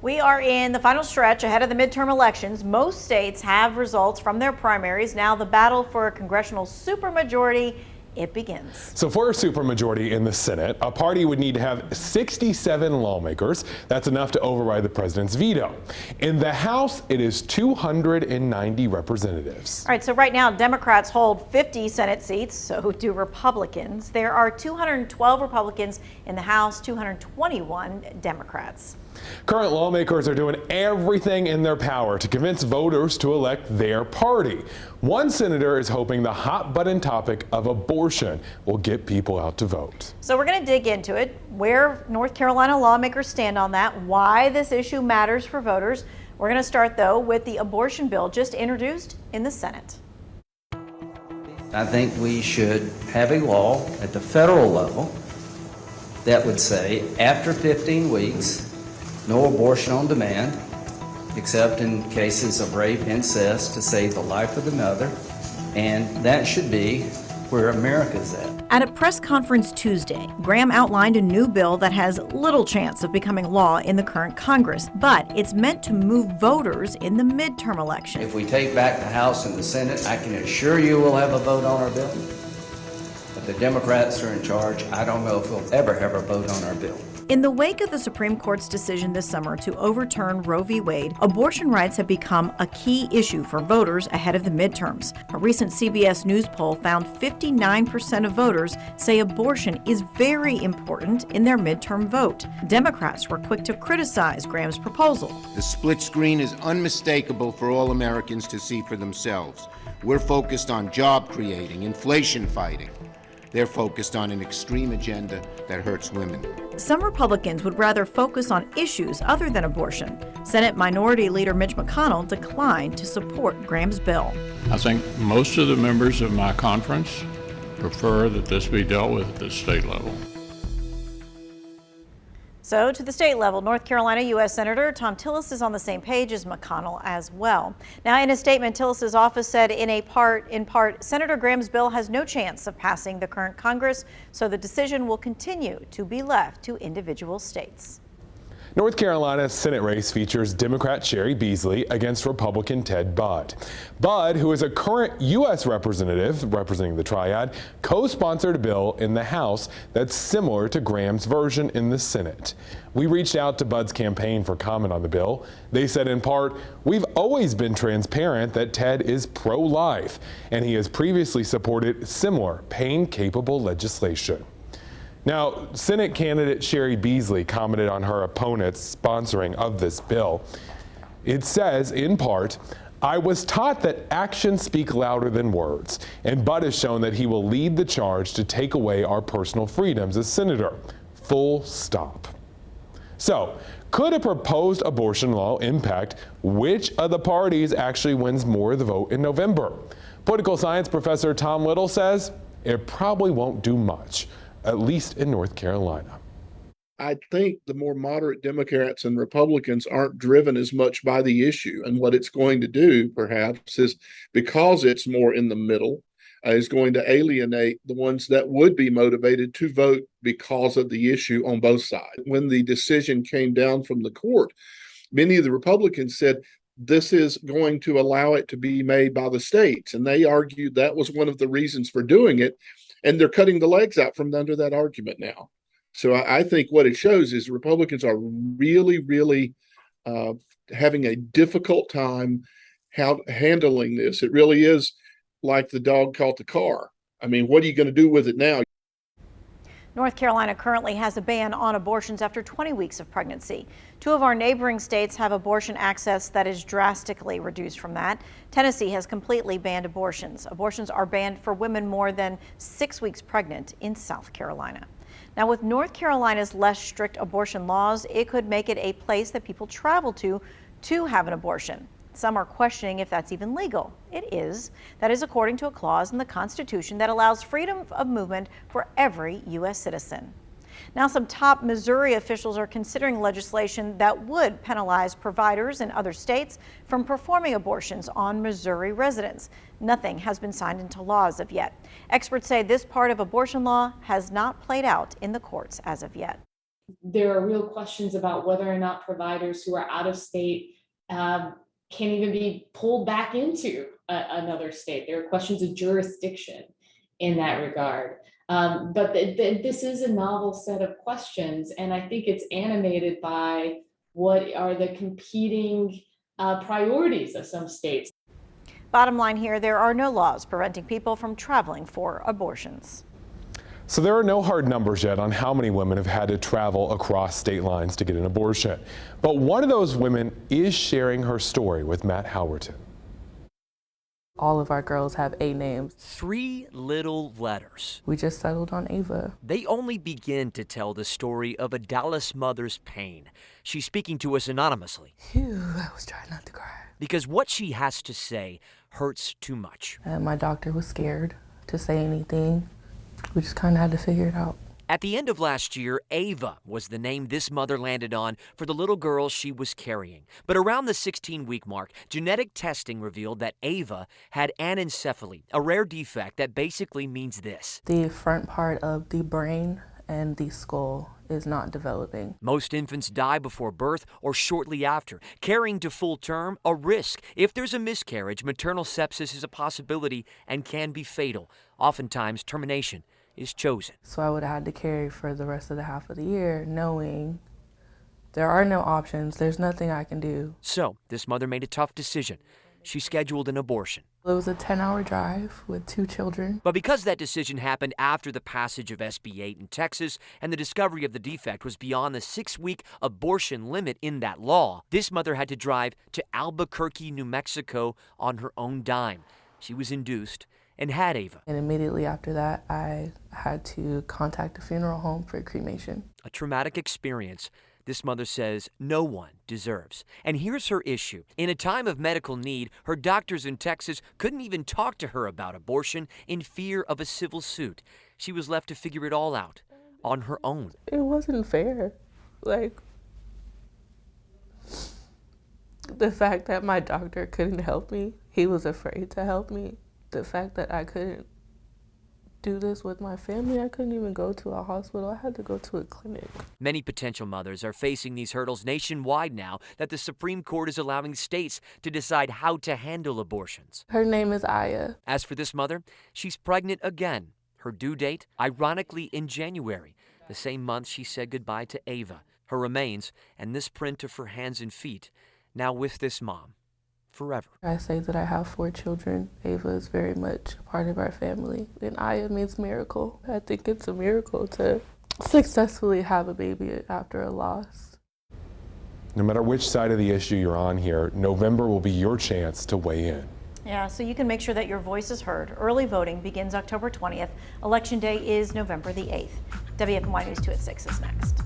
We are in the final stretch ahead of the midterm elections. Most states have results from their primaries. Now the battle for a congressional supermajority, it begins. So for a supermajority in the Senate, a party would need to have 67 lawmakers. That's enough to override the president's veto. In the House, it is 290 representatives. All right, so right now Democrats hold 50 Senate seats, so do Republicans. There are 212 Republicans in the House, 221 Democrats. Current lawmakers are doing everything in their power to convince voters to elect their party. One senator is hoping the hot button topic of abortion will get people out to vote. So we're going to dig into it, where North Carolina lawmakers stand on that, why this issue matters for voters. We're going to start, though, with the abortion bill just introduced in the Senate. I think we should have a law at the federal level that would say after 15 weeks, no abortion on demand, except in cases of rape, incest, to save the life of the mother. And that should be where America's at. At a press conference Tuesday, Graham outlined a new bill that has little chance of becoming law in the current Congress, but it's meant to move voters in the midterm election. If we take back the House and the Senate, I can assure you we'll have a vote on our bill. If the Democrats are in charge, I don't know if we'll ever have a vote on our bill. In the wake of the Supreme Court's decision this summer to overturn Roe v. Wade, abortion rights have become a key issue for voters ahead of the midterms. A recent CBS News poll found 59% of voters say abortion is very important in their midterm vote. Democrats were quick to criticize Graham's proposal. The split screen is unmistakable for all Americans to see for themselves. We're focused on job creating, inflation fighting. They're focused on an extreme agenda that hurts women. Some Republicans would rather focus on issues other than abortion. Senate Minority Leader Mitch McConnell declined to support Graham's bill. I think most of the members of my conference prefer that this be dealt with at the state level. So to the state level, North Carolina U.S. Senator Tom Tillis is on the same page as McConnell as well. Now, in a statement, Tillis's office said in part, Senator Graham's bill has no chance of passing the current Congress, so the decision will continue to be left to individual states. North Carolina's Senate race features Democrat Sherry Beasley against Republican Ted Budd. Budd, who is a current U.S. representative representing the Triad, co-sponsored a bill in the House that's similar to Graham's version in the Senate. We reached out to Budd's campaign for comment on the bill. They said in part, "We've always been transparent that Ted is pro-life, and he has previously supported similar pain-capable legislation." Now, Senate candidate Sherry Beasley commented on her opponent's sponsoring of this bill. It says, in part, "I was taught that actions speak louder than words, and Budd has shown that he will lead the charge to take away our personal freedoms as senator. Full stop." So, could a proposed abortion law impact which of the parties actually wins more of the vote in November? Political science professor Tom Little says it probably won't do much, at least in North Carolina. I think the more moderate Democrats and Republicans aren't driven as much by the issue. And what it's going to do, perhaps, is because it's more in the middle, is going to alienate the ones that would be motivated to vote because of the issue on both sides. When the decision came down from the court, many of the Republicans said, this is going to allow it to be made by the states. And they argued that was one of the reasons for doing it. And they're cutting the legs out from under that argument now. So I think what it shows is Republicans are really having a difficult time handling this. It really is like the dog caught the car. I mean, what are you going to do with it now? North Carolina currently has a ban on abortions after 20 weeks of pregnancy. Two of our neighboring states have abortion access that is drastically reduced from that. Tennessee has completely banned abortions. Abortions are banned for women more than 6 weeks pregnant in South Carolina. Now, with North Carolina's less strict abortion laws, it could make it a place that people travel to have an abortion. Some are questioning if that's even legal. It is. That is according to a clause in the Constitution that allows freedom of movement for every U.S. citizen. Now, some top Missouri officials are considering legislation that would penalize providers in other states from performing abortions on Missouri residents. Nothing has been signed into law as of yet. Experts say this part of abortion law has not played out in the courts as of yet. There are real questions about whether or not providers who are out of state can even be pulled back into another state. There are questions of jurisdiction in that regard. But this is a novel set of questions, and I think it's animated by what are the competing priorities of some states. Bottom line here, there are no laws preventing people from traveling for abortions. So there are no hard numbers yet on how many women have had to travel across state lines to get an abortion. But one of those women is sharing her story with Matt Howerton. All of our girls have A names. 3 little letters. We just settled on Ava. They only begin to tell the story of a Dallas mother's pain. She's speaking to us anonymously. Phew, I was trying not to cry. Because what she has to say hurts too much. My doctor was scared to say anything. We just kind of had to figure it out. At the end of last year, Ava was the name this mother landed on for the little girl she was carrying. But around the 16-week mark, genetic testing revealed that Ava had anencephaly, a rare defect that basically means this: the front part of the brain and the skull is not developing. Most infants die before birth or shortly after. Carrying to full term, a risk. If there's a miscarriage, maternal sepsis is a possibility and can be fatal. Oftentimes, termination is chosen. So I would have had to carry for the rest of the half of the year, knowing there are no options, there's nothing I can do. So this mother made a tough decision. She scheduled an abortion. It was a 10-hour drive with 2 children. But because that decision happened after the passage of SB 8 in Texas and the discovery of the defect was beyond the 6-week abortion limit in that law, this mother had to drive to Albuquerque, New Mexico on her own dime. She was induced and had Ava. And immediately after that, I had to contact a funeral home for cremation. A traumatic experience this mother says no one deserves. And here's her issue. In a time of medical need, her doctors in Texas couldn't even talk to her about abortion in fear of a civil suit. She was left to figure it all out on her own. It wasn't fair. Like, the fact that my doctor couldn't help me, he was afraid to help me. The fact that I couldn't do this with my family, I couldn't even go to a hospital. I had to go to a clinic. Many potential mothers are facing these hurdles nationwide now that the Supreme Court is allowing states to decide how to handle abortions. Her name is Aya. As for this mother, she's pregnant again. Her due date, ironically, in January, the same month she said goodbye to Ava. Her remains and this print of her hands and feet, now with this mom. Forever. I say that I have 4 children. Ava is very much a part of our family, and Aya means miracle. I think it's a miracle to successfully have a baby after a loss. No matter which side of the issue you're on here, November will be your chance to weigh in. Yeah, so you can make sure that your voice is heard. Early voting begins October 20th. Election Day is November the 8th. WFMY News 2 at 6 is next.